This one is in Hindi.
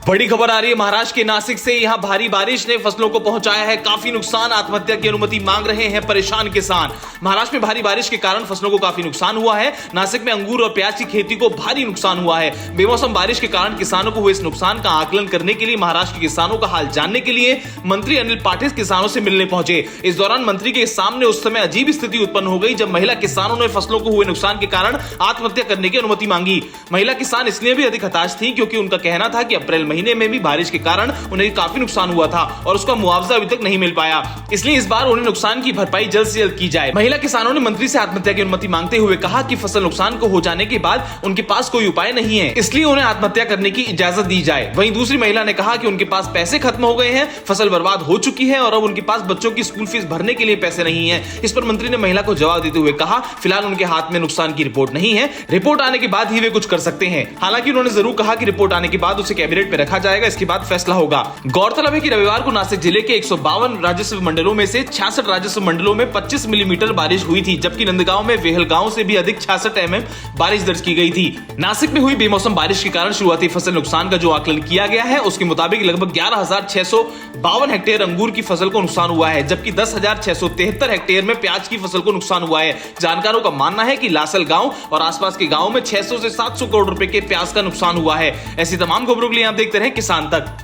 बड़ी खबर आ रही है महाराष्ट्र के नासिक से। यहां भारी बारिश ने फसलों को पहुंचाया है काफी नुकसान। आत्महत्या की अनुमति मांग रहे हैं परेशान किसान। महाराष्ट्र में भारी बारिश के कारण फसलों को काफी नुकसान हुआ है। नासिक में अंगूर और प्याज की खेती को भारी नुकसान हुआ है। बेमौसम बारिश के कारण किसानों को हुए इस नुकसान का आकलन करने के लिए महाराष्ट्र के किसानों का हाल जानने के लिए मंत्री अनिल पाटिल किसानों से मिलने पहुंचे। इस दौरान मंत्री के सामने उस समय अजीब स्थिति उत्पन्न हो गई जब महिला किसानों ने फसलों को हुए नुकसान के कारण आत्महत्या करने की अनुमति मांगी। महिला किसान इसलिए भी अधिक हताश थी क्योंकि उनका कहना था कि अप्रैल महीने में भी बारिश के कारण उन्हें काफी नुकसान हुआ था और उसका मुआवजा अभी तक नहीं मिल पाया। इसलिए इस बार उन्हें नुकसान की भरपाई जल्द से जल्द की जाए। महिला किसानों ने मंत्री से आत्महत्या की अनुमति मांगते हुए कहा कि फसल नुकसान को हो जाने के बाद उनके पास कोई उपाय नहीं है, इसलिए उन्हें आत्महत्या करने की इजाजत दी जाए। वहीं दूसरी महिला ने कहा कि उनके पास पैसे खत्म हो गए हैं, फसल बर्बाद हो चुकी है और अब उनके पास बच्चों की स्कूल फीस भरने के लिए पैसे नहीं है। इस पर मंत्री ने महिला को जवाब देते हुए कहा फिलहाल उनके हाथ में नुकसान की रिपोर्ट नहीं है, रिपोर्ट आने के बाद ही वे कुछ कर सकते हैं। हालांकि उन्होंने जरूर कहा कि रिपोर्ट आने के बाद उसे कैबिनेट में रखा जाएगा, इसके बाद फैसला होगा। गौरतलब है कि रविवार को नासिक जिले के 152 राजस्व मंडलों में से 66 राजस्व मंडलों में 25 मिलीमीटर बारिश हुई थी, जबकि नंदगांव में वेहलगांव से भी अधिक 66 mm बारिश दर्ज की गई थी। नासिक में हुई बेमौसम बारिश के कारण शुरुआती फसल नुकसान का जो आकलन किया गया है उसके मुताबिक लगभग 11,652 हेक्टेयर अंगूर की फसल को नुकसान हुआ है, जबकि 10,673 हेक्टेयर में प्याज की फसल को नुकसान हुआ है। जानकारों का मानना है कि लासल गांव और आसपास के गांवों में 600 से 700 करोड़ रुपए के प्याज का नुकसान हुआ है। ऐसी तमाम खबरों के लिए आप देखते रहे किसान तक।